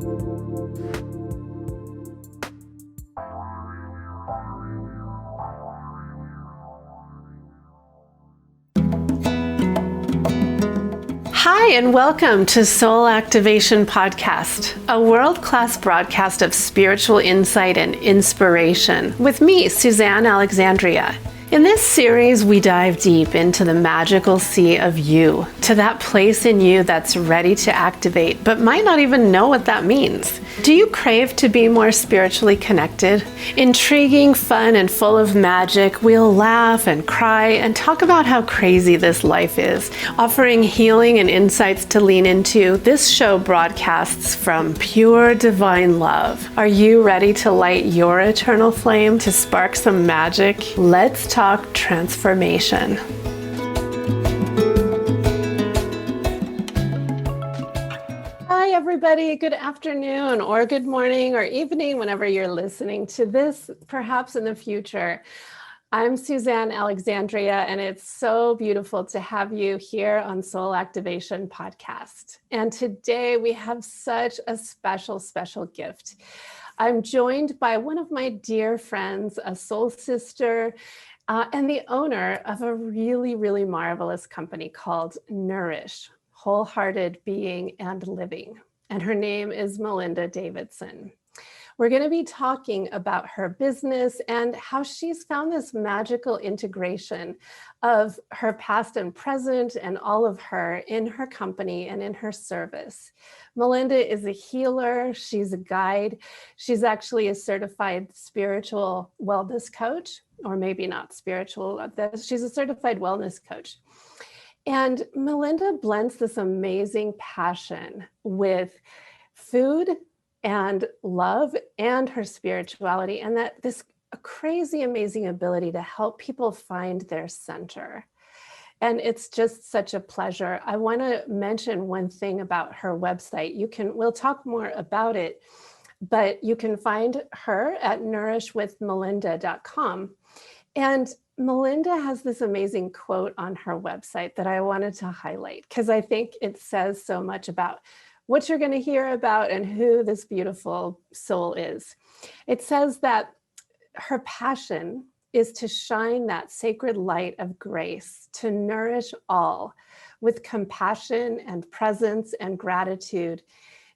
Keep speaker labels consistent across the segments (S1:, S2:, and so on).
S1: Hi, and welcome to Soul Activation Podcast, a world-class broadcast of spiritual insight and inspiration with me, Suzanne Alexandria. In this series, we dive deep into the magical sea of you, to that place in you that's ready to activate, but might not even know what that means. Do you crave to be more spiritually connected? Intriguing, fun, and full of magic, we'll laugh and cry and talk about how crazy this life is, offering healing and insights to lean into. This show broadcasts from pure divine love. Are you ready to light your eternal flame, to spark some magic? Let's talk transformation. Hi, everybody. Good afternoon, or good morning, or evening, whenever you're listening to this, perhaps in the future. I'm Suzanne Alexandria, and it's so beautiful to have you here on Soul Activation Podcast. And today we have such a special, special gift. I'm joined by one of my dear friends, a soul sister, and the owner of a really, really marvelous company called Nourish, Wholehearted Being and Living. And her name is Melinda Davidson. We're going to be talking about her business and how she's found this magical integration of her past and present and all of her in her company and in her service. Melinda is a healer. She's a guide. She's actually a certified spiritual wellness coach, or maybe not spiritual. She's a certified wellness coach. And Melinda blends this amazing passion with food and love and her spirituality, and that this crazy, amazing ability to help people find their center. And it's just such a pleasure. I want to mention one thing about her website. We'll talk more about it, but you can find her at nourishwithmelinda.com. And Melinda has this amazing quote on her website that I wanted to highlight because I think it says so much about what you're going to hear about and who this beautiful soul is. It says that her passion is to shine that sacred light of grace, to nourish all with compassion and presence and gratitude,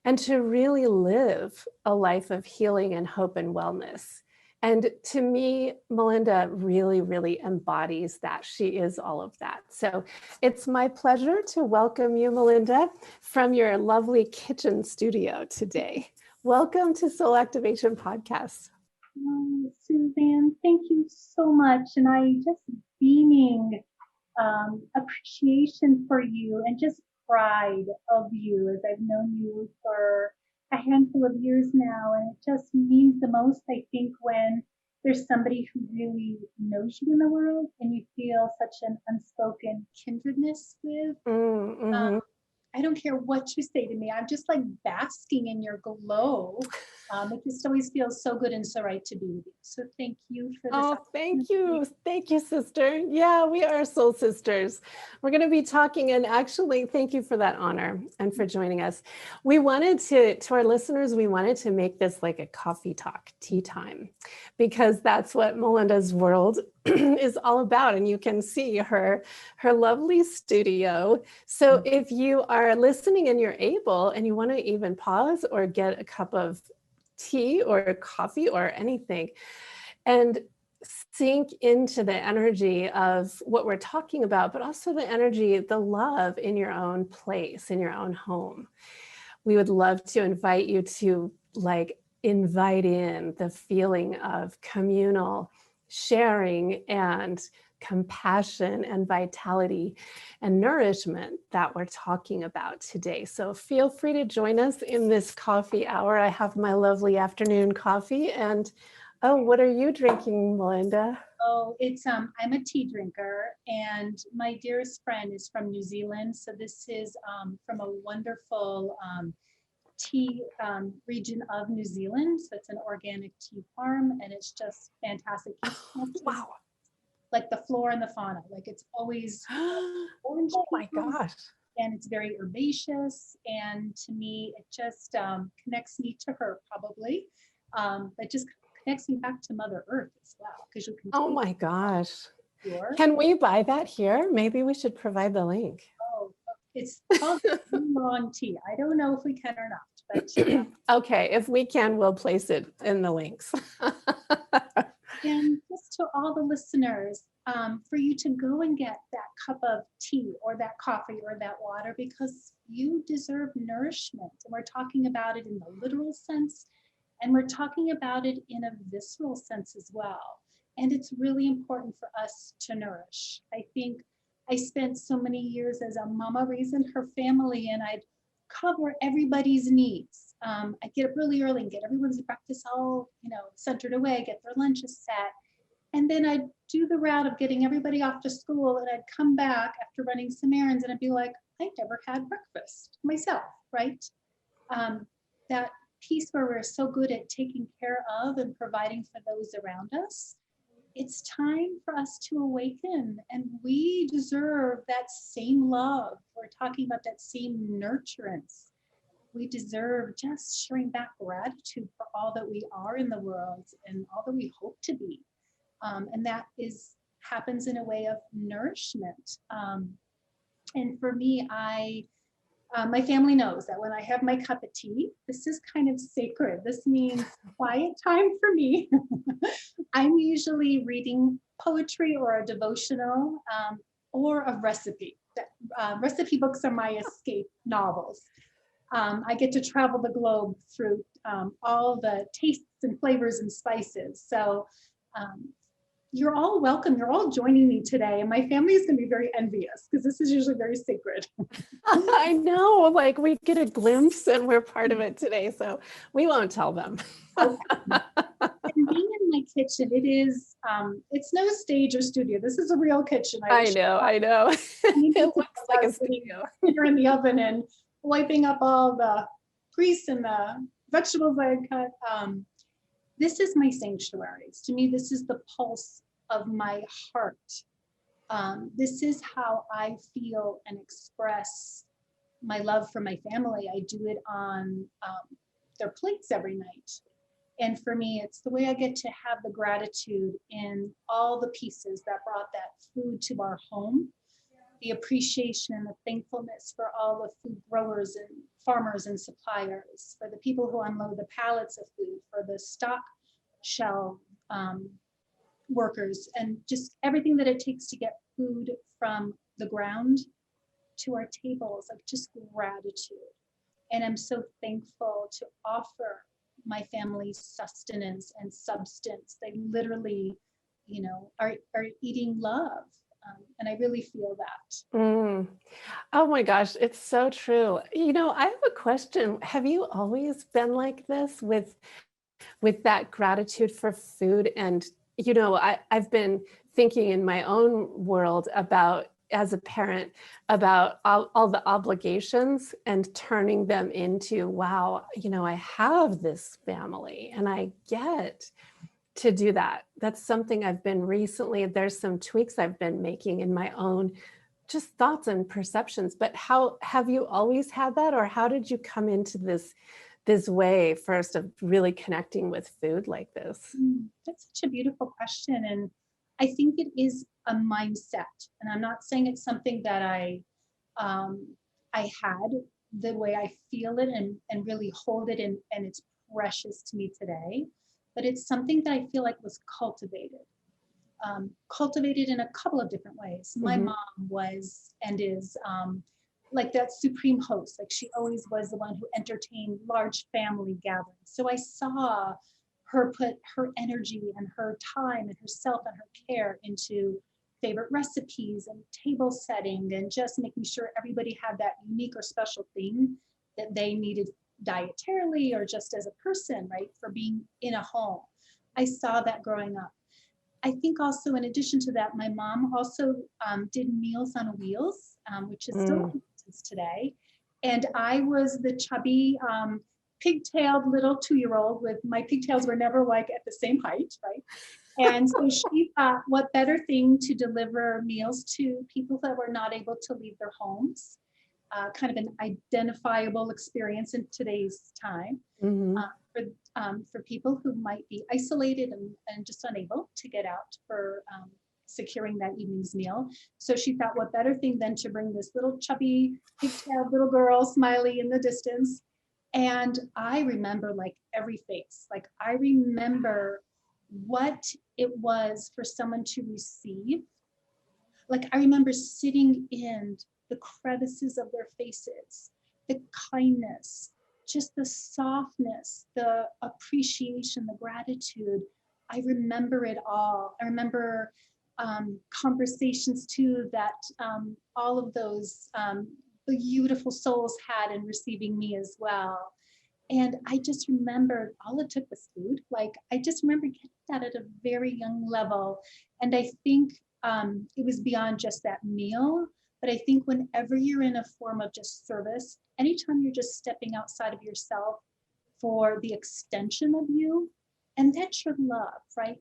S1: and to really live a life of healing and hope and wellness. And to me, Melinda really, really embodies that. She is all of that. So it's my pleasure to welcome you, Melinda, from your lovely kitchen studio today. Welcome to Soul Activation Podcast.
S2: Oh, Suzanne, thank you so much. And I just beaming appreciation for you and just pride of you, as I've known you for a handful of years now. And it just means the most, I think, when there's somebody who really knows you in the world and you feel such an unspoken kindredness with.
S1: Mm-hmm.
S2: I don't care what you say to me. I'm just like basking in your glow. It just always feels so good and so right to be with you. So thank you for this.
S1: Oh, thank you. Thank you, sister. Yeah, we are soul sisters. We're going to be talking, and actually, thank you for that honor and for joining us. We wanted to our listeners, we wanted to make this like a coffee talk, tea time, because that's what Melinda's world is all about. And you can see her lovely studio. So if you are listening and you're able, and you want to even pause or get a cup of tea or coffee or anything, and sink into the energy of what we're talking about, but also the energy, the love in your own place, in your own home. We would love to invite you to invite in the feeling of communal sharing and compassion and vitality and nourishment that we're talking about today. So feel free to join us in this coffee hour. I have my lovely afternoon coffee. And what are you drinking, Melinda?
S2: Oh, it's I'm a tea drinker, and my dearest friend is from New Zealand. So this is from a wonderful tea region of New Zealand. So it's an organic tea farm, and it's just fantastic.
S1: Wow.
S2: Like the flora and the fauna, like it's always orange.
S1: Oh my gosh.
S2: and it's very herbaceous. And to me, it just connects me to her probably. But just connects me back to Mother Earth as well, because you can
S1: Oh
S2: taste
S1: my gosh.
S2: pure.
S1: Can we buy that here? Maybe we should provide the link.
S2: Oh, it's called oolong tea. I don't know if we can or not, but
S1: Okay, if we can, we'll place it in the links.
S2: and just to all the listeners, for you to go and get that cup of tea or that coffee or that water, because you deserve nourishment. And we're talking about it in the literal sense, and we're talking about it in a visceral sense as well. And it's really important for us to nourish. I think I spent so many years as a mama raising her family, and I'd cover everybody's needs. I'd get up really early and get everyone's breakfast all, centered away, get their lunches set. And then I'd do the route of getting everybody off to school, and I'd come back after running some errands, and I'd be like, I never had breakfast myself, right? That piece where we're so good at taking care of and providing for those around us, it's time for us to awaken, and we deserve that same love. We're talking about that same nurturance. We deserve just sharing back gratitude for all that we are in the world and all that we hope to be. And that happens in a way of nourishment. And for me, my family knows that when I have my cup of tea, this is kind of sacred. This means quiet time for me. I'm usually reading poetry or a devotional or a recipe. Recipe books are my escape novels. I get to travel the globe through all the tastes and flavors and spices. So you're all welcome. You're all joining me today. And my family is going to be very envious because this is usually very sacred.
S1: I know, like we get a glimpse and we're part of it today. So we won't tell them.
S2: Okay. And being in my kitchen, it's no stage or studio. This is a real kitchen.
S1: I know. It looks like a studio.
S2: You're in the oven and wiping up all the grease and the vegetables I cut. This is my sanctuary. To me, this is the pulse of my heart. This is how I feel and express my love for my family. I do it on their plates every night. And for me, it's the way I get to have the gratitude in all the pieces that brought that food to our home, the appreciation and the thankfulness for all the food growers and farmers and suppliers, for the people who unload the pallets of food, for the stock shelf workers, and just everything that it takes to get food from the ground to our tables, like just gratitude. And I'm so thankful to offer my family's sustenance and substance. They literally, are eating love. And I really feel that.
S1: Oh my gosh, it's so true. I have a question. Have you always been like this with that gratitude for food? And, I've been thinking in my own world about, as a parent, about all the obligations and turning them into, wow, I have this family and I get to do that. That's something I've been recently, there's some tweaks I've been making in my own just thoughts and perceptions. But how have you always had that? Or how did you come into this way first of really connecting with food like this?
S2: That's such a beautiful question. And I think it is a mindset. And I'm not saying it's something that I had the way I feel it and really hold it and it's precious to me today. But it's something that I feel like was cultivated in a couple of different ways. My mom was and is like that supreme host. Like she always was the one who entertained large family gatherings. So I saw her put her energy and her time and herself and her care into favorite recipes and table setting and just making sure everybody had that unique or special thing that they needed dietarily or just as a person, right, for being in a home. I saw that growing up. I think also in addition to that, my mom also did Meals on Wheels, which is still in existence today. And I was the chubby, pigtailed little 2-year-old with my pigtails were never like at the same height, right? And so she thought, what better thing to deliver meals to people that were not able to leave their homes. kind of an identifiable experience in today's time for people who might be isolated and just unable to get out for securing that evening's meal. So she thought, what better thing than to bring this little chubby, pigtailed little girl, Smiley, in the distance. And I remember like every face, like I remember what it was for someone to receive. Like I remember sitting in the crevices of their faces, the kindness, just the softness, the appreciation, the gratitude. I remember it all. I remember conversations too that all of those beautiful souls had in receiving me as well. And I just remembered all it took was food. Like I just remember getting that at a very young level. And I think it was beyond just that meal. But I think whenever you're in a form of just service, anytime you're just stepping outside of yourself for the extension of you, and that's your love, right?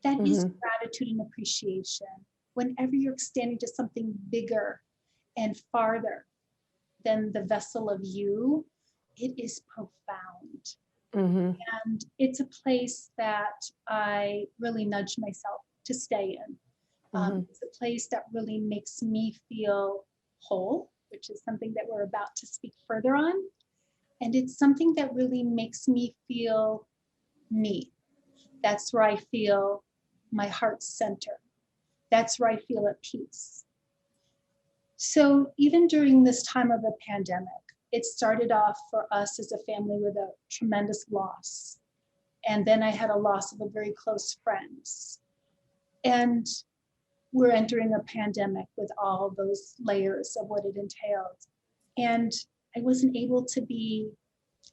S2: That is gratitude and appreciation. Whenever you're extending to something bigger and farther than the vessel of you, it is profound. And it's a place that I really nudge myself to stay in. It's a place that really makes me feel whole, which is something that we're about to speak further on. And it's something that really makes me feel me. That's where I feel my heart's center. That's where I feel at peace. So even during this time of the pandemic, it started off for us as a family with a tremendous loss. And then I had a loss of a very close friend. And we're entering a pandemic with all those layers of what it entailed. And I wasn't able to be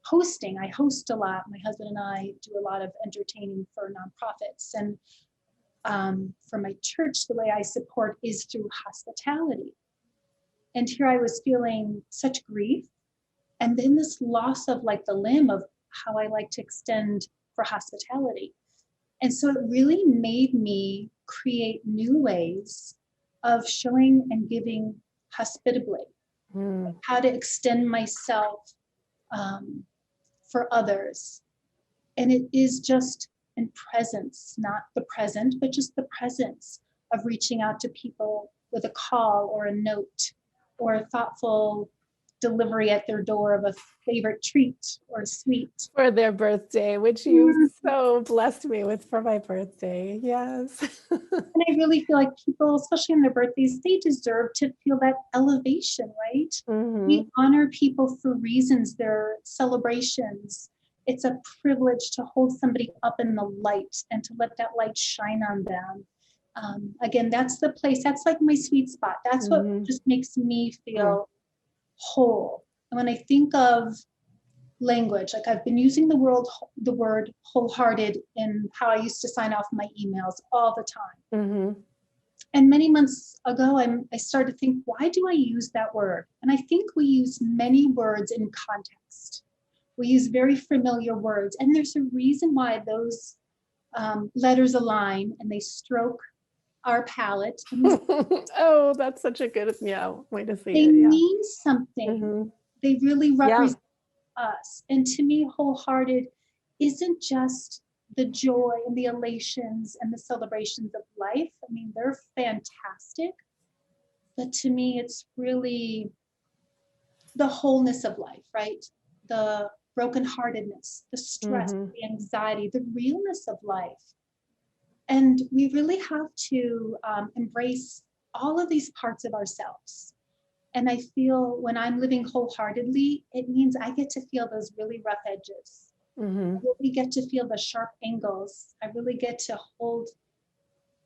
S2: hosting. I host a lot. My husband and I do a lot of entertaining for nonprofits. And for my church, the way I support is through hospitality. And here I was feeling such grief. And then this loss of like the limb of how I like to extend for hospitality. And so it really made me create new ways of showing and giving hospitably, how to extend myself for others. And it is just in presence, not the present, but just the presence of reaching out to people with a call or a note or a thoughtful delivery at their door of a favorite treat or sweet.
S1: For their birthday, which you so blessed me with for my birthday. Yes.
S2: And I really feel like people, especially on their birthdays, they deserve to feel that elevation, right? We honor people for reasons, their celebrations. It's a privilege to hold somebody up in the light and to let that light shine on them. Again, that's the place, that's like my sweet spot. That's what just makes me feel whole. And when I think of language, like I've been using the word wholehearted in how I used to sign off my emails all the time. And many months ago, I started to think, why do I use that word? And I think we use many words in context. We use very familiar words, and there's a reason why those letters align and they stroke our palate.
S1: Oh, that's such a good way to say
S2: they
S1: it.
S2: mean something. They really represent us. And to me, wholehearted isn't just the joy and the elations and the celebrations of life. I mean, they're fantastic. But to me, it's really the wholeness of life, right? The brokenheartedness, the stress, the anxiety, the realness of life. And we really have to embrace all of these parts of ourselves. And I feel when I'm living wholeheartedly, it means I get to feel those really rough edges. I really get to feel the sharp angles. I really get to hold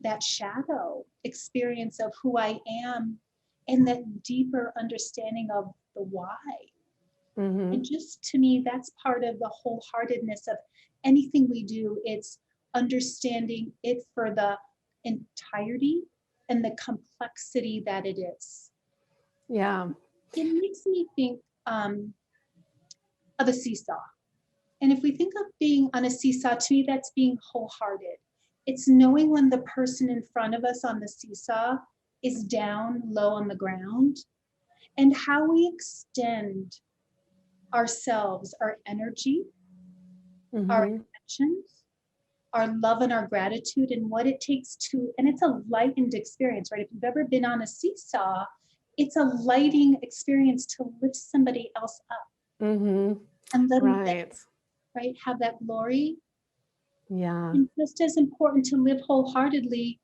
S2: that shadow experience of who I am and that deeper understanding of the why. And just to me, that's part of the wholeheartedness of anything we do. It's understanding it for the entirety and the complexity that it is.
S1: Yeah.
S2: It makes me think of a seesaw. And if we think of being on a seesaw, to me, that's being wholehearted. It's knowing when the person in front of us on the seesaw is down low on the ground and how we extend ourselves, our energy, our
S1: Mm-hmm.
S2: intentions, our love and our gratitude, and what it takes to, and it's a lightened experience, right? If you've ever been on a seesaw, it's a lighting experience to lift somebody else up
S1: Mm-hmm.
S2: and let them,
S1: Right.
S2: right, have that glory.
S1: Yeah.
S2: And just as important to live wholeheartedly,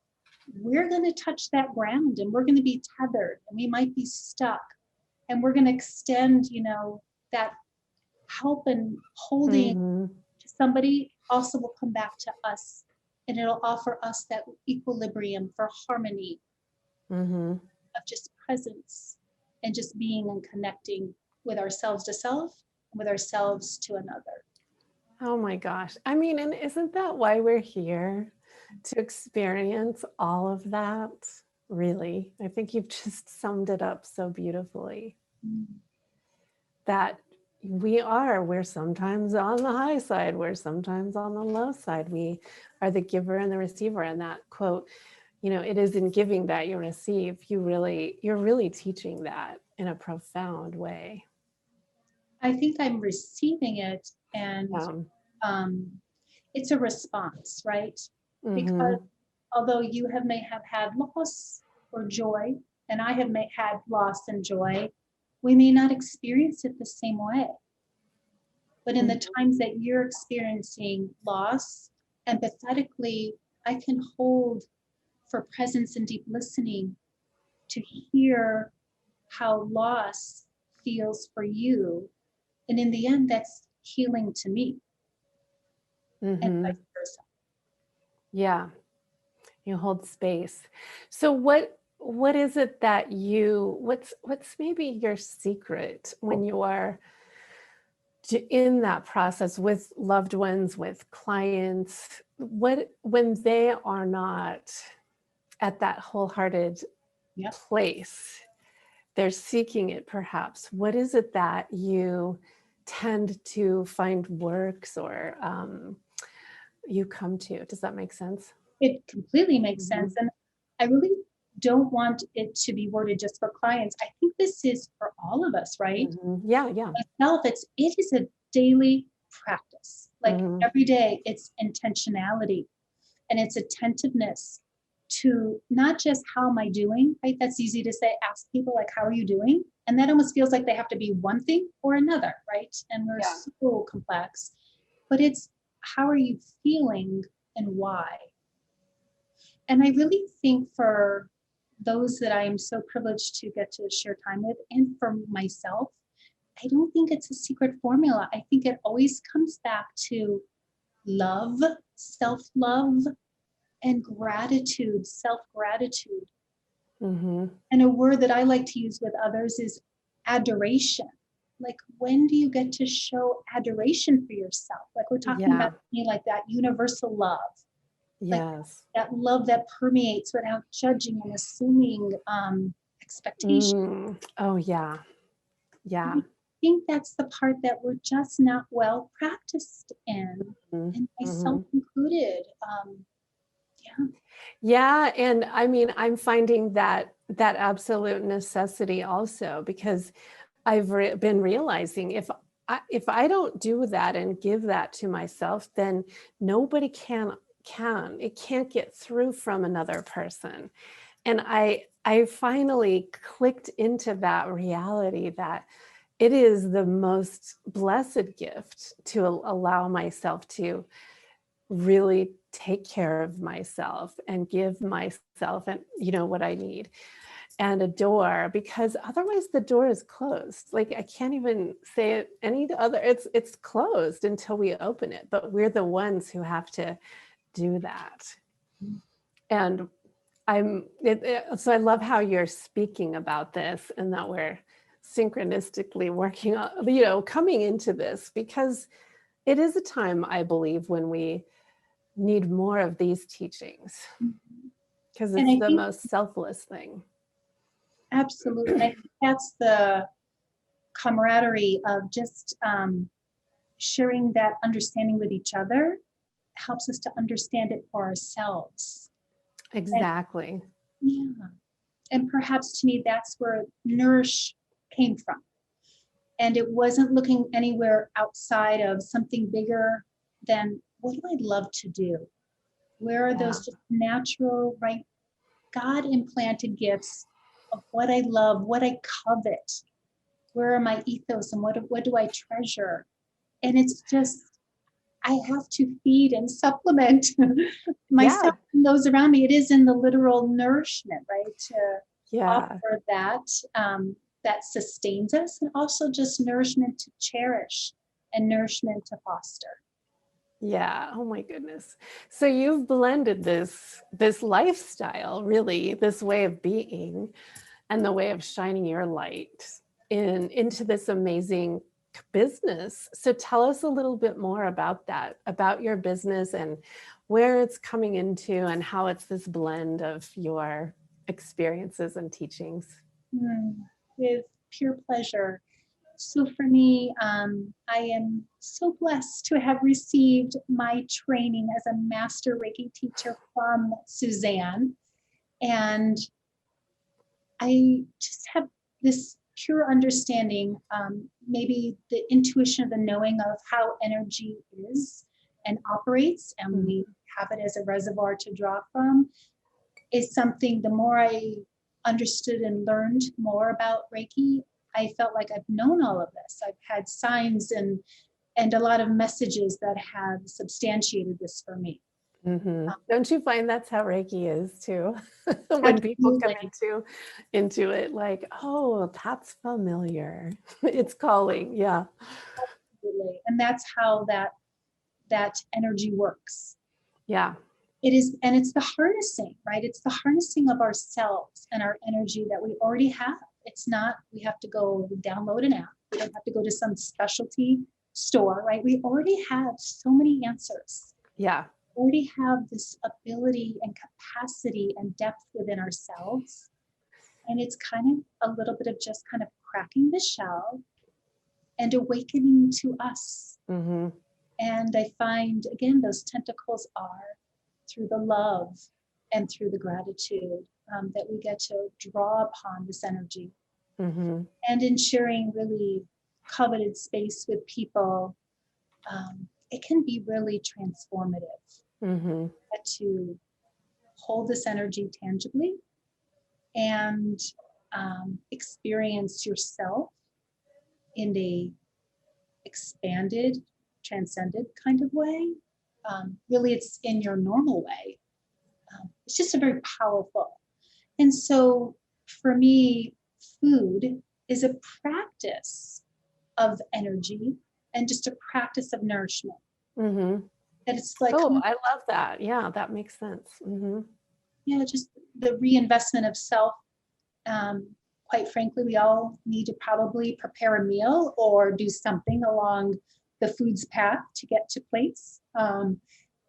S2: we're going to touch that ground and we're going to be tethered and we might be stuck, and we're going to extend, that help and holding
S1: Mm-hmm.
S2: to somebody also will come back to us, and it'll offer us that equilibrium for harmony
S1: Mm-hmm.
S2: of just presence and just being and connecting with ourselves to self, with ourselves to another.
S1: Oh my gosh. I mean, and isn't that why we're here? To experience all of that? Really? I think you've just summed it up so beautifully. That we're sometimes on the high side, we're sometimes on the low side. We are the giver and the receiver. And that quote, it is in giving that you receive. You're really teaching that in a profound way.
S2: I think I'm receiving it, and um, it's a response, right? Because
S1: Mm-hmm.
S2: although you may have had loss or joy, and I have had loss and joy, we may not experience it the same way. But in the times that you're experiencing loss, empathetically, I can hold for presence and deep listening to hear how loss feels for you. And in the end, that's healing to me, and
S1: Mm-hmm.
S2: vice versa.
S1: Yeah. You hold space. So what is it that what's maybe your secret when you are in that process with loved ones, with clients, when they are not at that wholehearted
S2: Yep.
S1: place, they're seeking it perhaps. What is it that you tend to find works or you come to? Does that make sense?
S2: It completely makes
S1: Mm-hmm.
S2: sense. And I really don't want it to be worded just for clients. I think this is for all of us, right?
S1: Mm-hmm. Yeah, yeah.
S2: Myself, it is a daily practice. Like
S1: Mm-hmm.
S2: every day, it's intentionality and it's attentiveness to not just how am I doing, right? That's easy to say, ask people like, how are you doing? And that almost feels like they have to be one thing or another, right? And we're
S1: Yeah.
S2: so complex, but it's how are you feeling and why? And I really think for those that I am so privileged to get to share time with, and for myself, I don't think it's a secret formula. I think it always comes back to love, self love, and gratitude, self gratitude.
S1: Mm-hmm.
S2: And a word that I like to use with others is adoration. Like, when do you get to show adoration for yourself? Like, we're talking
S1: Yeah.
S2: about like that universal love, like
S1: Yes.
S2: that love that permeates without judging and assuming expectation.
S1: Oh, yeah.
S2: And
S1: Yeah.
S2: I think that's the part that we're just not well practiced in, and
S1: Mm-hmm.
S2: myself included. Yeah.
S1: Yeah. And I mean, I'm finding that absolute necessity also because I've been realizing if I don't do that and give that to myself, then nobody it can't get through from another person. And I finally clicked into that reality that it is the most blessed gift to allow myself to really take care of myself and give myself and what I need and a door, because otherwise the door is closed. Like I can't even say it any other, it's closed until we open it, but we're the ones who have to do that. And so I love how you're speaking about this and that we're synchronistically working on, coming into this, because it is a time, I believe, when we need more of these teachings because
S2: And
S1: it's
S2: I
S1: the
S2: think
S1: most selfless thing.
S2: absolutely, and I think that's the camaraderie of just sharing that understanding with each other helps us to understand it for ourselves. And
S1: Exactly.
S2: yeah, and perhaps to me, that's where Nourish came from. And it wasn't looking anywhere outside of something bigger than, what do I love to do? Where are those just natural, right, God implanted gifts of what I love, what I covet? Where are my ethos and what do I treasure? And it's just, I have to feed and supplement myself and those around me. It is in the literal nourishment, right? To offer that, that sustains us, and also just nourishment to cherish and nourishment to foster.
S1: Yeah. Oh my goodness. So you've blended this lifestyle, really, this way of being and the way of shining your light into this amazing business. So tell us a little bit more about that, about your business and where it's coming into and how it's this blend of your experiences and teachings.
S2: With pure pleasure. So for me, I am so blessed to have received my training as a master Reiki teacher from Suzanne. And I just have this pure understanding, maybe the intuition of the knowing of how energy is and operates, and we have it as a reservoir to draw from, is something, the more I understood and learned more about Reiki, I felt like I've known all of this. I've had signs and a lot of messages that have substantiated this for me.
S1: Don't you find that's how Reiki is too? When people come into it, like, oh, that's familiar. It's calling. Yeah.
S2: Absolutely. And that's how that energy works.
S1: Yeah.
S2: It is, and it's the harnessing, right? It's the harnessing of ourselves and our energy that we already have. It's not, we have to go download an app. We don't have to go to some specialty store, right? We already have so many answers.
S1: Yeah.
S2: We already have this ability and capacity and depth within ourselves. And it's kind of a little bit of just kind of cracking the shell and awakening to us. And I find, again, those tentacles are through the love and through the gratitude that we get to draw upon this energy. And in sharing really coveted space with people, it can be really transformative to hold this energy tangibly and experience yourself in a expanded, transcended kind of way. Really, it's in your normal way. It's just a very powerful. And so for me, food is a practice of energy and just a practice of nourishment. That it's like,
S1: oh, I love that. Yeah, that makes sense.
S2: Yeah, just the reinvestment of self. Quite frankly, we all need to probably prepare a meal or do something along the food's path to get to plates.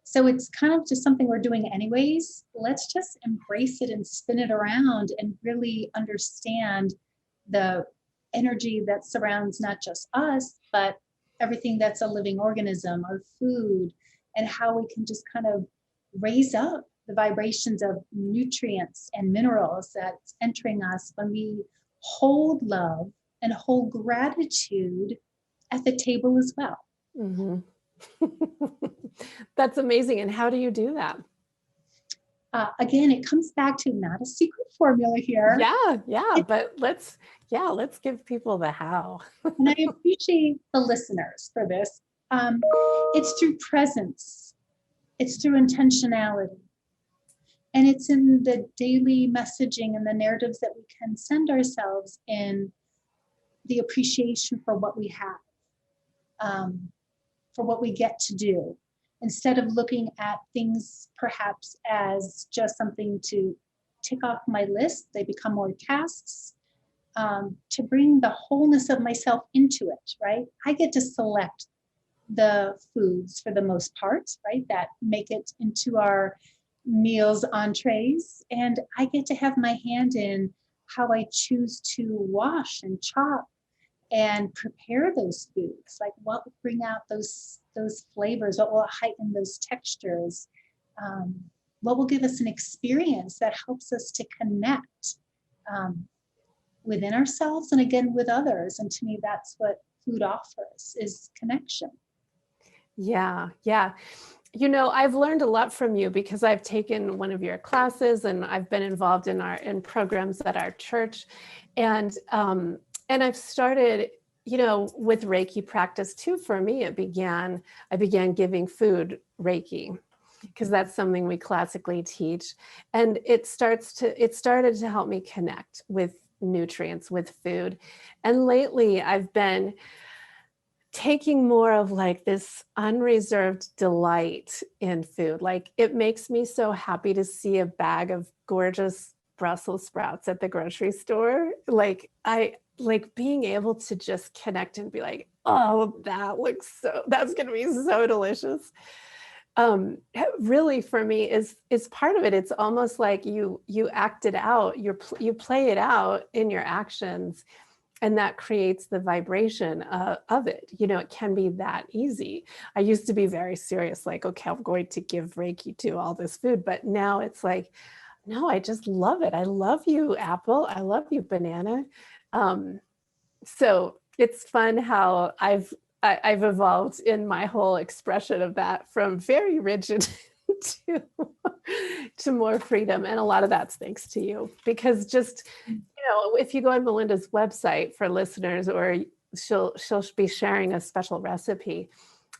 S2: So it's kind of just something we're doing anyways. Let's just embrace it and spin it around and really understand the energy that surrounds not just us, but everything that's a living organism, our food, and how we can just kind of raise up the vibrations of nutrients and minerals that's entering us when we hold love and hold gratitude at the table as well.
S1: That's amazing. And how do you do that?
S2: Again, it comes back to not a secret formula here.
S1: Yeah, but let's give people the how.
S2: And I appreciate the listeners for this. It's through presence. It's through intentionality. And it's in the daily messaging and the narratives that we can send ourselves in the appreciation for what we have, for what we get to do, instead of looking at things perhaps as just something to tick off my list. They become more tasks, to bring the wholeness of myself into it, right? I get to select the foods for the most part, right, that make it into our meals, entrees, and I get to have my hand in how I choose to wash and chop and prepare those foods. Like, what will bring out those flavors? What will heighten those textures? What will give us an experience that helps us to connect? within ourselves and again with others. And to me, that's what food offers, is connection.
S1: Yeah, yeah. You know, I've learned a lot from you because I've taken one of your classes and I've been involved in programs at our church, and I've started, you know, with Reiki practice too. For me, I began giving food Reiki because that's something we classically teach, and it started to help me connect with nutrients, with food, and lately I've been taking more of like this unreserved delight in food. Like it makes me so happy to see a bag of gorgeous Brussels sprouts at the grocery store. Like I like being able to just connect and be like, oh, that's going to be so delicious. Really for me is part of it. It's almost like you act it out, you play it out in your actions, and that creates the vibration of it. You know, it can be that easy. I used to be very serious, like, okay, I'm going to give Reiki to all this food. But now it's like, no, I just love it. I love you, apple. I love you, banana. So it's fun how I've evolved in my whole expression of that from very rigid to to more freedom, and a lot of that's thanks to you, because just, you know, if you go on Melinda's website for listeners, or she'll be sharing a special recipe,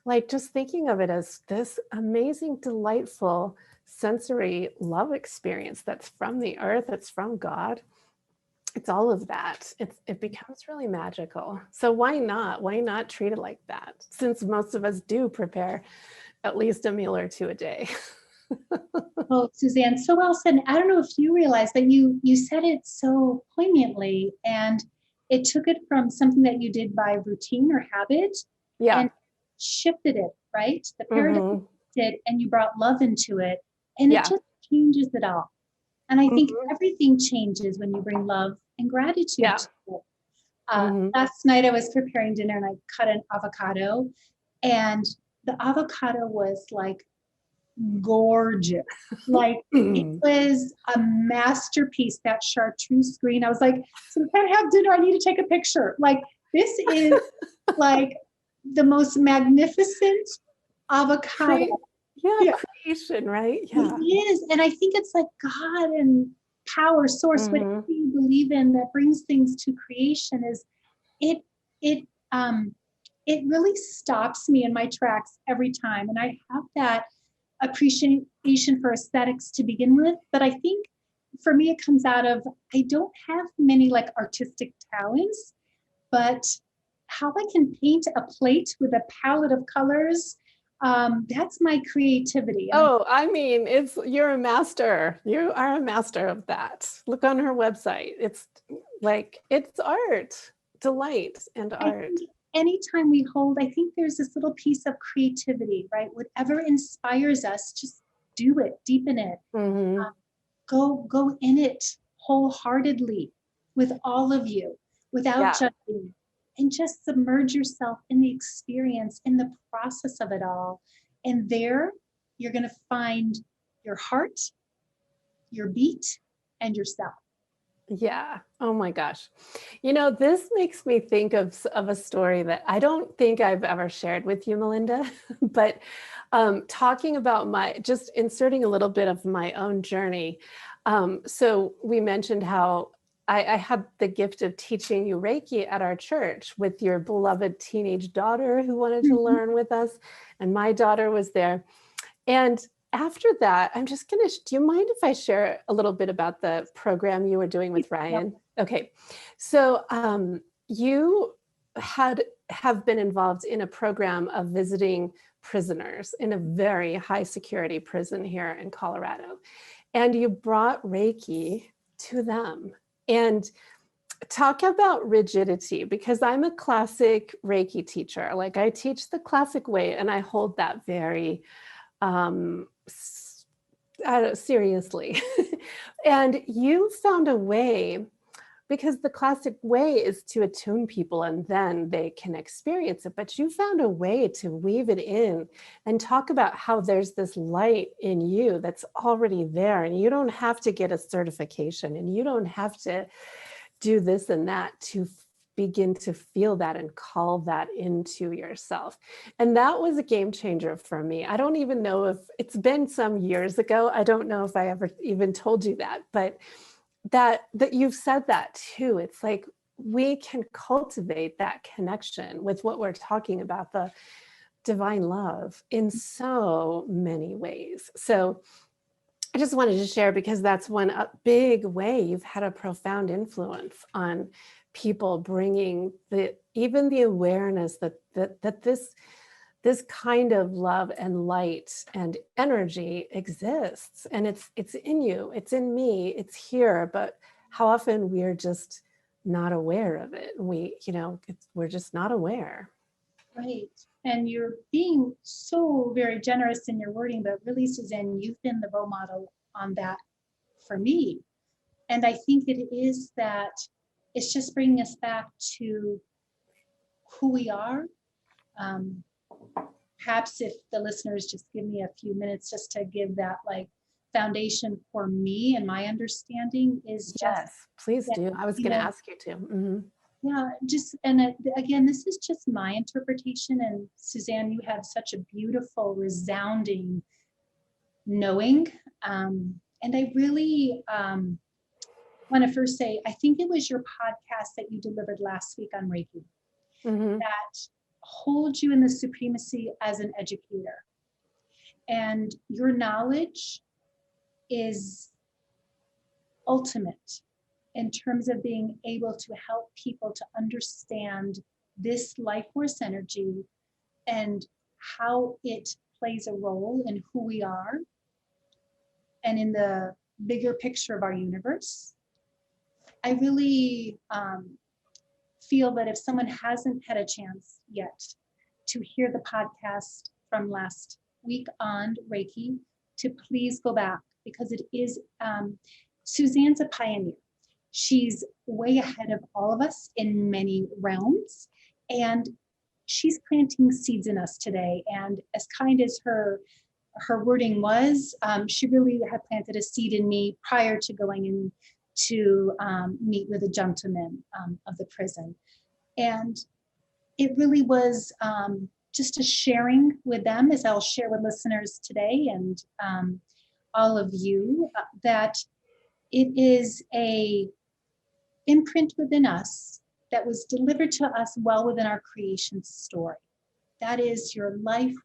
S1: like just thinking of it as this amazing, delightful sensory love experience that's from the earth, it's from God. It's all of that. It becomes really magical. So why not treat it like that? Since most of us do prepare at least a meal or two a day.
S2: Oh, Suzanne, so well said. I don't know if you realize that you said it so poignantly, and it took it from something that you did by routine or habit
S1: Yeah.
S2: and shifted it, right? The paradigm
S1: Hmm.
S2: shifted and you brought love into it, and it
S1: Yeah.
S2: just changes it all. And I think
S1: Hmm.
S2: everything changes when you bring love and gratitude
S1: Yeah.
S2: to it.
S1: Hmm.
S2: Last night I was preparing dinner and I cut an avocado, and the avocado was like gorgeous. Like it was a masterpiece, that chartreuse green. I was like, so we can't have dinner. I need to take a picture. Like this is like the most magnificent avocado.
S1: Yeah,
S2: Yeah,
S1: creation, right?
S2: it
S1: Yeah.
S2: is. And I think it's like God and power, source, whatever
S1: Hmm.
S2: you believe in that brings things to creation is it it um it really stops me in my tracks every time. And I have that appreciation for aesthetics to begin with, but I think for me it comes out of, I don't have many like artistic talents, but how I can paint a plate with a palette of colors, that's my creativity. And
S1: Oh, I mean, you're a master. You are a master of that. Look on her website. It's like it's art, delight and
S2: I
S1: art.
S2: think anytime we hold, I think there's this little piece of creativity, right? Whatever inspires us, just do it, deepen it,
S1: Hmm.
S2: go in it wholeheartedly with all of you without
S1: Yeah.
S2: judging, and just submerge yourself in the experience, in the process of it all. And there you're going to find your heart, your beat, and yourself.
S1: Yeah. Oh my gosh. You know, this makes me think of a story that I don't think I've ever shared with you, Melinda, but talking about just inserting a little bit of my own journey. So we mentioned how I had the gift of teaching you Reiki at our church with your beloved teenage daughter who wanted to
S2: Mhm.
S1: learn with us. And my daughter was there. And after that, do you mind if I share a little bit about the program you were doing with
S2: Yep.
S1: Ryan? Okay. So you have been involved in a program of visiting prisoners in a very high security prison here in Colorado. And you brought Reiki to them. And talk about rigidity, because I'm a classic Reiki teacher. Like I teach the classic way and I hold that very um, seriously. And you found a way, because the classic way is to attune people and then they can experience it. But you found a way to weave it in and talk about how there's this light in you that's already there. And you don't have to get a certification and you don't have to do this and that to begin to feel that and call that into yourself. And that was a game changer for me. I don't even know if it's been some years ago. I don't know if I ever even told you that, but that you've said that too. It's like we can cultivate that connection with what we're talking about, the divine love, in so many ways. So I just wanted to share, because that's one big way you've had a profound influence on people, bringing even the awareness that this kind of love and light and energy exists, and it's in you, it's in me, it's here. But how often we're just not aware of it. We're just not aware.
S2: Right. And you're being so very generous in your wording, but really, Suzanne, you've been the role model on that for me. And I think it is that it's just bringing us back to who we are. Perhaps if the listeners just give me a few minutes just to give that like foundation for me, and my understanding is just,
S1: Yes, please
S2: that,
S1: do. I was going to ask you to. Mm-hmm.
S2: Yeah, just, and again, this is just my interpretation. And Suzanne, you have such a beautiful, resounding knowing. And I really want to first say, I think it was your podcast that you delivered last week on Reiki
S1: Mm-hmm.
S2: that holds you in the supremacy as an educator. And your knowledge is ultimate in terms of being able to help people to understand this life force energy and how it plays a role in who we are and in the bigger picture of our universe. I really feel that if someone hasn't had a chance yet to hear the podcast from last week on Reiki, to please go back, because it is, Suzanne's a pioneer. She's way ahead of all of us in many realms, and she's planting seeds in us today. And as kind as her wording was, she really had planted a seed in me prior to going in to meet with a gentleman of the prison. And it really was just a sharing with them, as I'll share with listeners today and all of you, that it is a imprint within us that was delivered to us well within our creation story. That is your life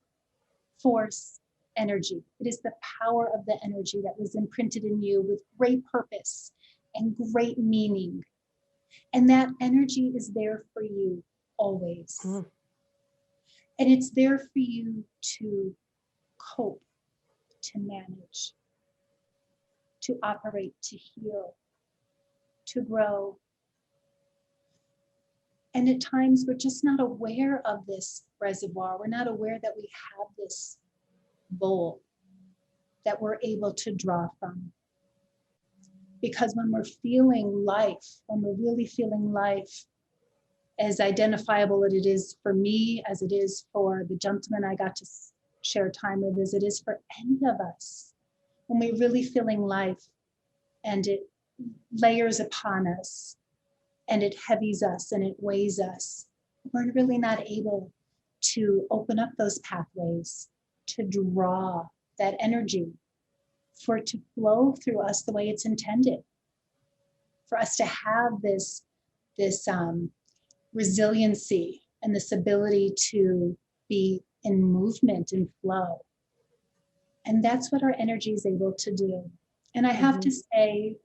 S2: force energy. It is the power of the energy that was imprinted in you with great purpose and great meaning. And that energy is there for you always.
S1: Mm.
S2: And it's there for you to cope, to manage, to operate, to heal, to grow. And at times we're just not aware of this reservoir. We're not aware that we have this bowl that we're able to draw from. Because when we're feeling life, when we're really feeling life, as identifiable as it is for me, as it is for the gentleman I got to share time with, as it is for any of us, when we're really feeling life and it layers upon us and it heavies us and it weighs us, we're really not able to open up those pathways to draw that energy for it to flow through us the way it's intended, for us to have this resiliency and this ability to be in movement and flow. And that's what our energy is able to do. And I have to say,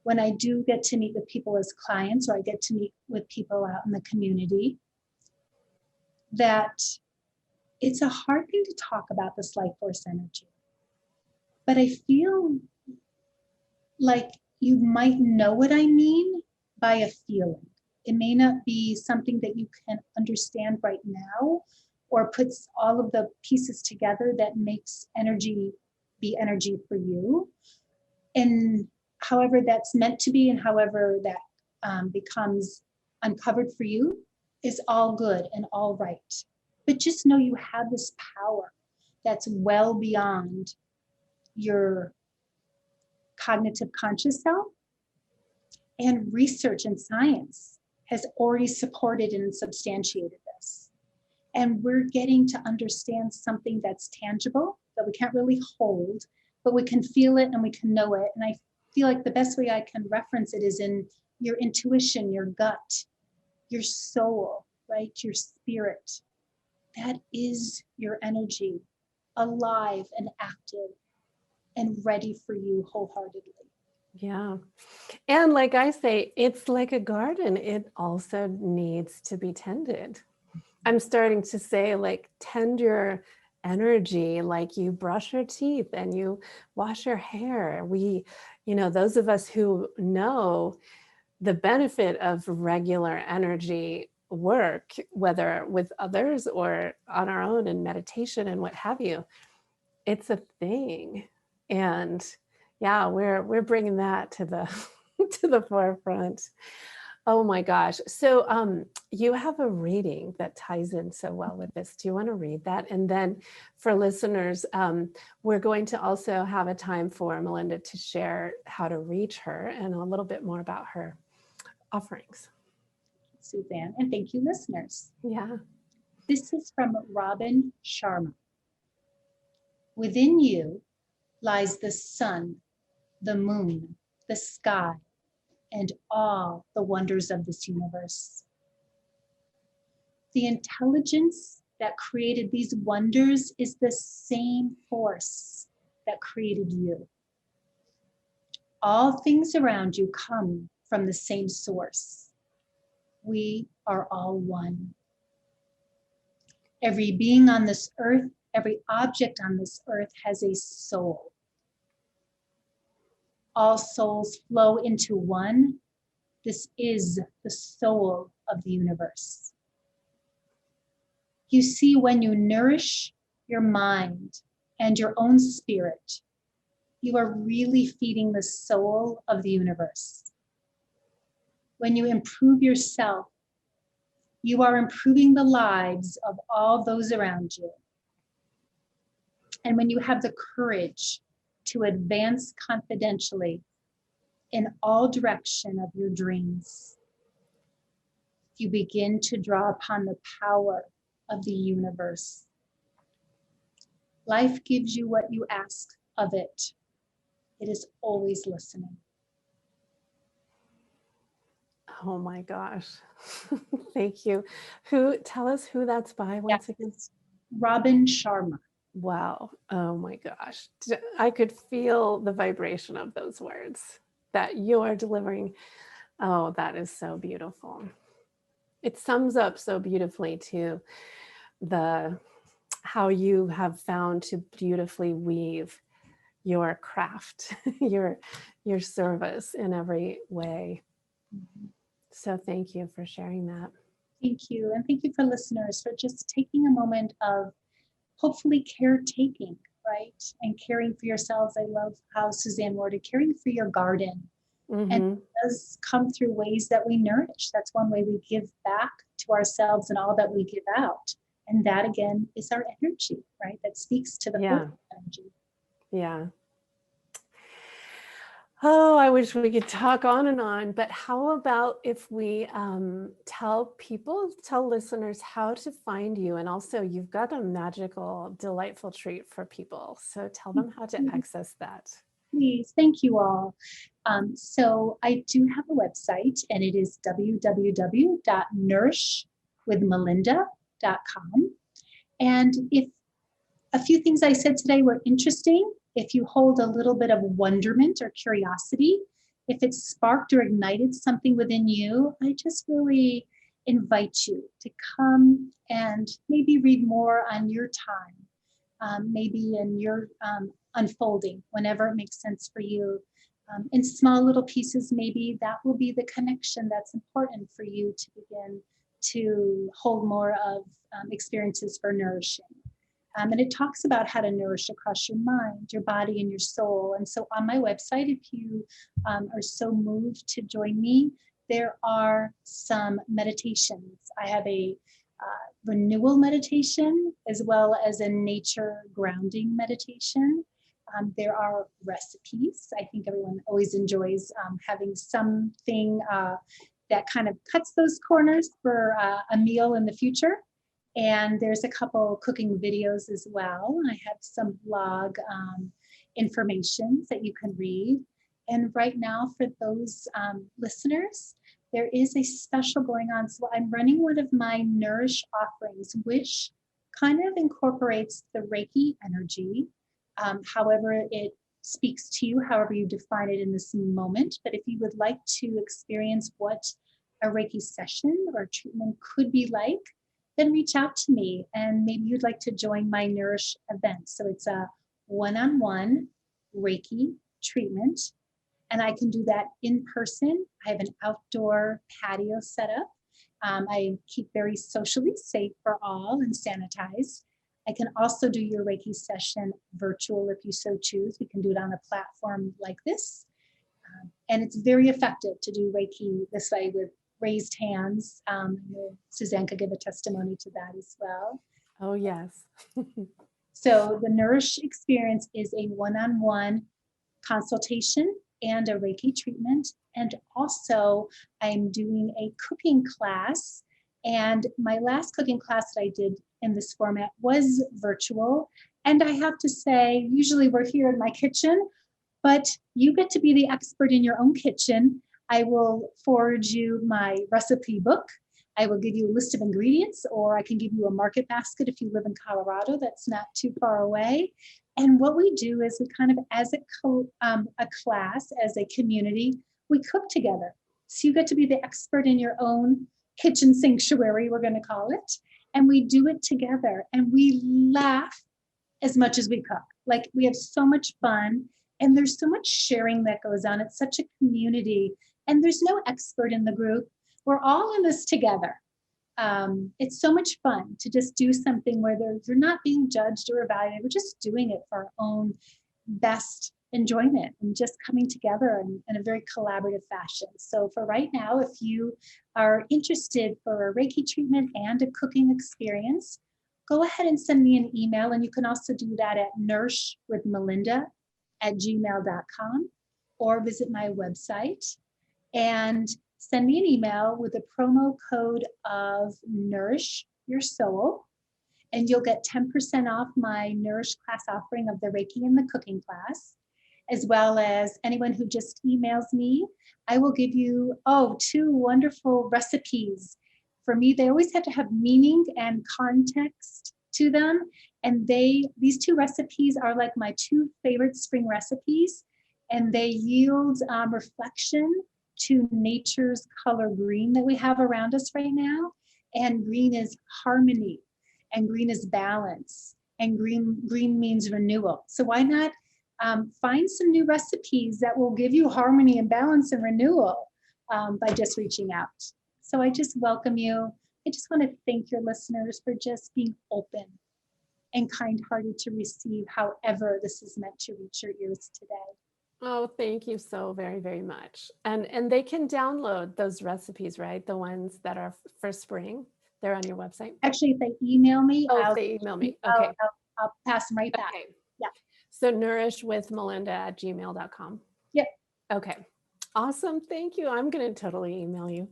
S2: when I do get to meet with people as clients, or I get to meet with people out in the community, that it's a hard thing to talk about this life force energy. But I feel like you might know what I mean by a feeling. It may not be something that you can understand right now, or puts all of the pieces together that makes energy be energy for you. And however that's meant to be, and however that becomes uncovered for you, is all good and all right. But just know you have this power that's well beyond your cognitive conscious self, And research and science has already supported and substantiated this. And we're getting to understand something that's tangible, that we can't really hold, but we can feel it and we can know it. And I feel like the best way I can reference it is in your intuition, your gut, your soul, right? Your spirit. That is your energy, alive and active and ready for you wholeheartedly.
S1: Yeah. And like I say, it's like a garden. It also needs to be tended. I'm starting to say, like, tend your energy like you brush your teeth and you wash your hair. Those of us who know the benefit of regular energy work, whether with others or on our own in meditation and what have you, it's a thing. And yeah, we're bringing that to the to the forefront. Oh my gosh. So you have a reading that ties in so well with this. Do you want to read that? And then for listeners, we're going to also have a time for Melinda to share how to reach her and a little bit more about her offerings.
S2: Suzanne, and thank you, listeners.
S1: Yeah.
S2: This is from Robin Sharma. Within you lies the sun, the moon, the sky, and all the wonders of this universe. The intelligence that created these wonders is the same force that created you. All things around you come from the same source. We are all one. Every being on this earth, every object on this earth has a soul. All souls flow into one. This is the soul of the universe. You see, when you nourish your mind and your own spirit, you are really feeding the soul of the universe. When you improve yourself, you are improving the lives of all those around you. And when you have the courage to advance confidentially in all direction of your dreams, you begin to draw upon the power of the universe. Life gives you what you ask of it. It is always listening.
S1: Oh my gosh. Thank you. Tell us who that's by once again?
S2: Robin Sharma.
S1: Wow. Oh my gosh. I could feel the vibration of those words that you are delivering. Oh, that is so beautiful. It sums up so beautifully to how you have found to beautifully weave your craft, your service in every way. So thank you for sharing that.
S2: Thank you. And thank you for listeners for just taking a moment of hopefully caretaking, right? And caring for yourselves. I love how Suzanne worded caring for your garden.
S1: Mm-hmm.
S2: And it does come through ways that we nourish. That's one way we give back to ourselves and all that we give out. And that again is our energy, right? That speaks to the energy.
S1: Yeah. Oh, I wish we could talk on and on, but how about if we tell listeners how to find you? And also you've got a magical, delightful treat for people. So tell them how to access that.
S2: Please, thank you all. So I do have a website and it is www.nourishwithmelinda.com. And if a few things I said today were interesting, if you hold a little bit of wonderment or curiosity, if it sparked or ignited something within you, I just really invite you to come and maybe read more on your time, maybe in your unfolding, whenever it makes sense for you. In small little pieces, maybe that will be the connection that's important for you to begin to hold more of experiences for nourishing. And it talks about how to nourish across your mind, your body, and your soul. And so on my website, if you are so moved to join me, there are some meditations. I have a renewal meditation as well as a nature grounding meditation. There are recipes. I think everyone always enjoys having something that kind of cuts those corners for a meal in the future. And there's a couple cooking videos as well. I have some blog information that you can read. And right now for those listeners, there is a special going on. So I'm running one of my Nourish offerings, which kind of incorporates the Reiki energy, however it speaks to you, however you define it in this moment. But if you would like to experience what a Reiki session or treatment could be like, then reach out to me and maybe you'd like to join my Nourish event. So it's a one-on-one Reiki treatment, and I can do that in person. I have an outdoor patio set up. I keep very socially safe for all and sanitized. I can also do your Reiki session virtual if you so choose. We can do it on a platform like this. And it's very effective to do Reiki this way with raised hands. Suzanne could give a testimony to that as well.
S1: Oh, yes.
S2: So the Nourish experience is a one-on-one consultation and a Reiki treatment. And also I'm doing a cooking class. And my last cooking class that I did in this format was virtual. And I have to say, usually we're here in my kitchen, but you get to be the expert in your own kitchen. I will forward you my recipe book. I will give you a list of ingredients, or I can give you a market basket if you live in Colorado. That's not too far away. And what we do is we kind of, as a class, as a community, we cook together. So you get to be the expert in your own kitchen sanctuary, we're going to call it. And we do it together and we laugh as much as we cook. Like, we have so much fun and there's so much sharing that goes on. It's such a community and there's no expert in the group. We're all in this together. It's so much fun to just do something where you're not being judged or evaluated. We're just doing it for our own best enjoyment and just coming together in a very collaborative fashion. So for right now, if you are interested for a Reiki treatment and a cooking experience, go ahead and send me an email. And you can also do that at nourishwithmelinda@gmail.com or visit my website and send me an email with a promo code of Nourish Your Soul, and you'll get 10% off my Nourish class offering of the Reiki and the cooking class, as well as anyone who just emails me. I will give you, 2 wonderful recipes. For me, they always have to have meaning and context to them. And these 2 recipes are like my 2 favorite spring recipes, and they yield reflection to nature's color green that we have around us right now. And green is harmony, and green is balance, and green means renewal. So why not find some new recipes that will give you harmony and balance and renewal by just reaching out. So I just welcome you. I just want to thank your listeners for just being open and kind-hearted to receive however this is meant to reach your ears today.
S1: Oh, thank you so very, very much. And they can download those recipes, right? The ones that are for spring. They're on your website.
S2: Actually, if they email me,
S1: if they email me. Okay.
S2: I'll pass them right back.
S1: Okay.
S2: Yeah.
S1: So nourishwithmelinda@gmail.com.
S2: Yep.
S1: Okay. Awesome. Thank you. I'm going to totally email you.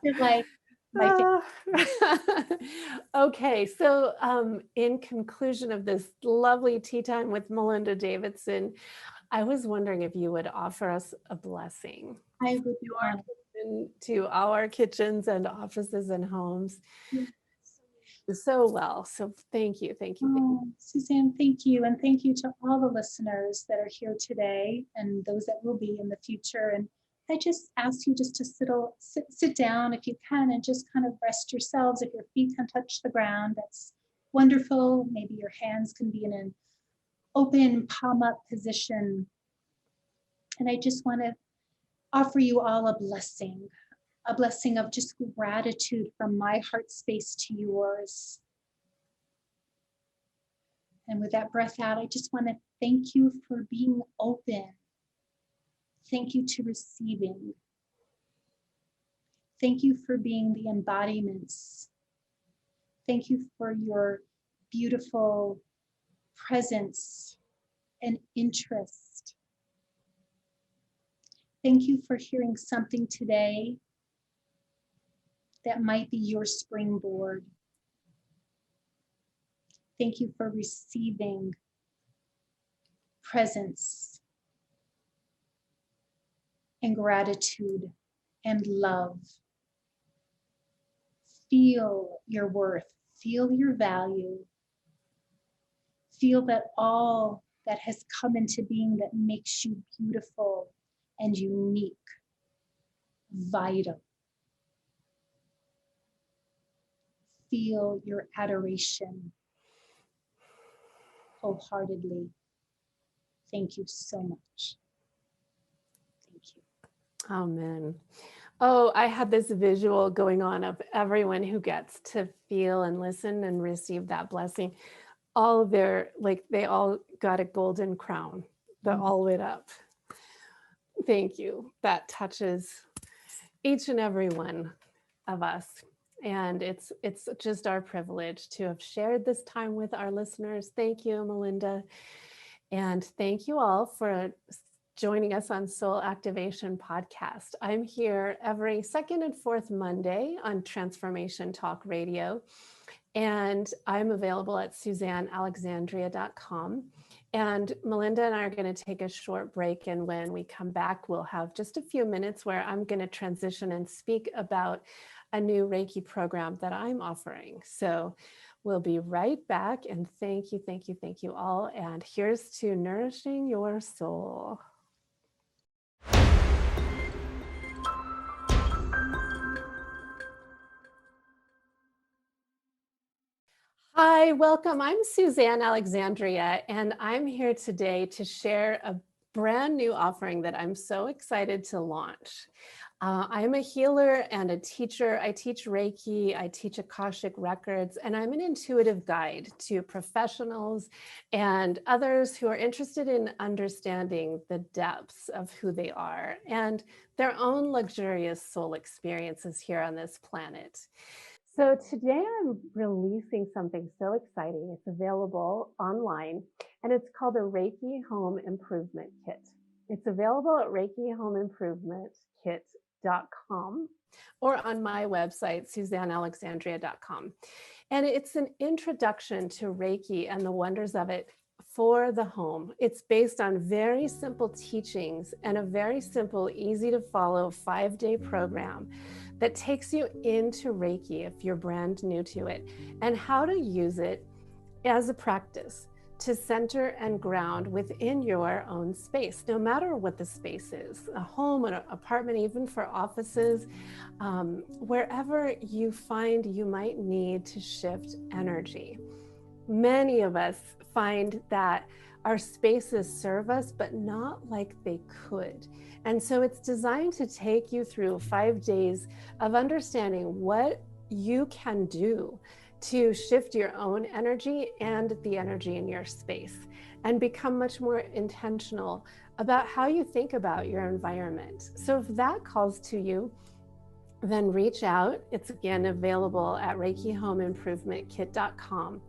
S2: You're like my favorite.
S1: Okay. So in conclusion of this lovely tea time with Melinda Davidson, I was wondering if you would offer us a blessing.
S2: I would be honored.
S1: To our kitchens and offices and homes.
S2: Yes.
S1: So well. So thank you. Thank you.
S2: Suzanne, thank you. And thank you to all the listeners that are here today and those that will be in the future. And I just ask you just to sit down if you can and just kind of rest yourselves. If your feet can touch the ground, that's wonderful. Maybe your hands can be in an open palm up position. And I just want to offer you all a blessing of just gratitude from my heart space to yours. And with that breath out, I just want to thank you for being open. Thank you to receiving. Thank you for being the embodiments. Thank you for your beautiful presence, and interest. Thank you for hearing something today that might be your springboard. Thank you for receiving presence and gratitude and love. Feel your worth, feel your value, feel that all that has come into being that makes you beautiful and unique, vital. Feel your adoration wholeheartedly. Thank you so much. Thank you.
S1: Amen. Oh, I had this visual going on of everyone who gets to feel and listen and receive that blessing. All they all got a golden crown that all lit up. Thank you. That touches each and every one of us. And it's just our privilege to have shared this time with our listeners. Thank you, Melinda. And thank you all for joining us on Soul Activation Podcast. I'm here every second and fourth Monday on Transformation Talk Radio. And I'm available at SuzanneAlexandria.com. And Melinda and I are going to take a short break. And when we come back, we'll have just a few minutes where I'm going to transition and speak about a new Reiki program that I'm offering. So we'll be right back. And thank you all. And here's to nourishing your soul. Hi, welcome. I'm Suzanne Alexandria, and I'm here today to share a brand new offering that I'm so excited to launch. I'm a healer and a teacher. I teach Reiki, I teach Akashic Records, and I'm an intuitive guide to professionals and others who are interested in understanding the depths of who they are and their own luxurious soul experiences here on this planet. So today I'm releasing something so exciting. It's available online, and it's called a Reiki Home Improvement Kit. It's available at ReikiHomeImprovementKit.com or on my website, SuzanneAlexandria.com. And it's an introduction to Reiki and the wonders of it for the home. It's based on very simple teachings and a very simple, easy to follow 5-day program that takes you into Reiki if you're brand new to it, and how to use it as a practice to center and ground within your own space, no matter what the space is, a home, an apartment, even for offices, wherever you find you might need to shift energy. Many of us find that our spaces serve us, but not like they could. And so it's designed to take you through 5 days of understanding what you can do to shift your own energy and the energy in your space and become much more intentional about how you think about your environment. So if that calls to you, then reach out. It's again available at ReikiHomeImprovementKit.com.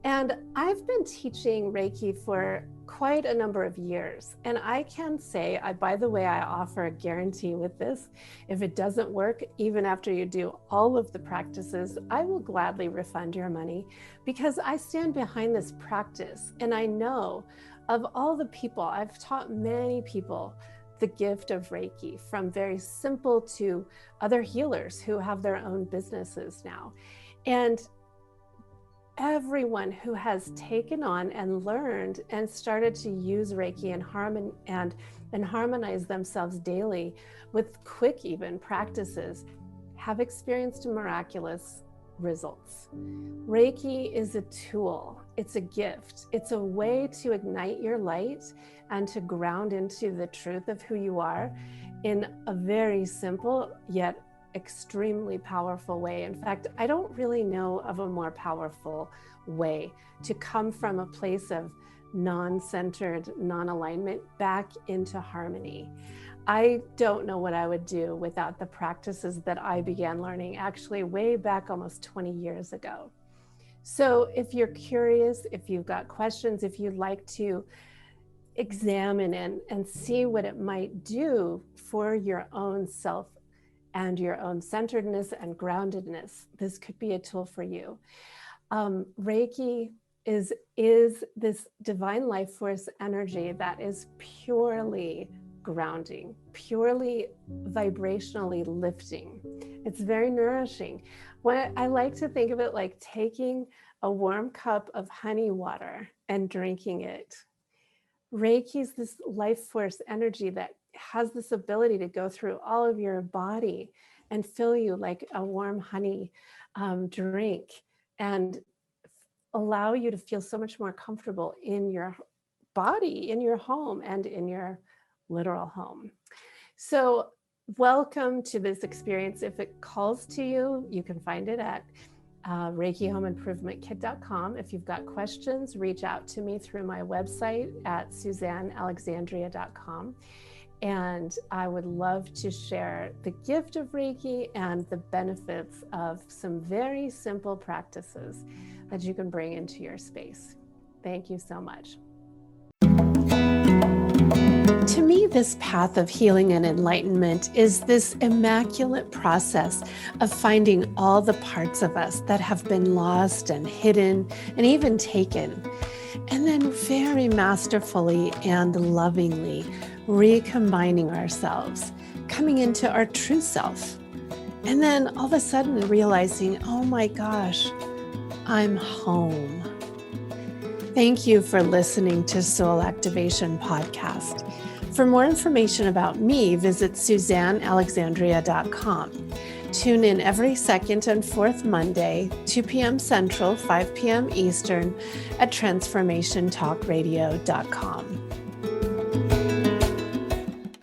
S1: And I've been teaching Reiki for quite a number of years. And I can say, by the way, I offer a guarantee with this. If it doesn't work, even after you do all of the practices, I will gladly refund your money because I stand behind this practice. And I know of all the people, I've taught many people the gift of Reiki, from very simple to other healers who have their own businesses now. And everyone who has taken on and learned and started to use Reiki and harmonize themselves daily with quick even practices have experienced miraculous results. Reiki is a tool, it's a gift, it's a way to ignite your light and to ground into the truth of who you are in a very simple yet extremely powerful way. In fact, I don't really know of a more powerful way to come from a place of non-centered, non-alignment back into harmony. I don't know what I would do without the practices that I began learning actually way back almost 20 years ago. So if you're curious, if you've got questions, if you'd like to examine and see what it might do for your own self and your own centeredness and groundedness, this could be a tool for you. Reiki is this divine life force energy that is purely grounding, purely vibrationally lifting. It's very nourishing. I like to think of it like taking a warm cup of honey water and drinking it. Reiki is this life force energy that has this ability to go through all of your body and fill you like a warm honey drink, and allow you to feel so much more comfortable in your body, in your home, and in your literal home. So welcome to this experience. If it calls to you, you can find it at ReikiHomeImprovementKit.com. If you've got questions, reach out to me through my website at SuzanneAlexandria.com. And I would love to share the gift of Reiki and the benefits of some very simple practices that you can bring into your space. Thank you so much. To me, this path of healing and enlightenment is this immaculate process of finding all the parts of us that have been lost and hidden and even taken, and then very masterfully and lovingly recombining ourselves, coming into our true self, and then all of a sudden realizing, oh my gosh, I'm home. Thank you for listening to Soul Activation Podcast. For more information about me, visit SuzanneAlexandria.com. Tune in every second and fourth Monday, 2 p.m. Central, 5 p.m. Eastern at transformationtalkradio.com.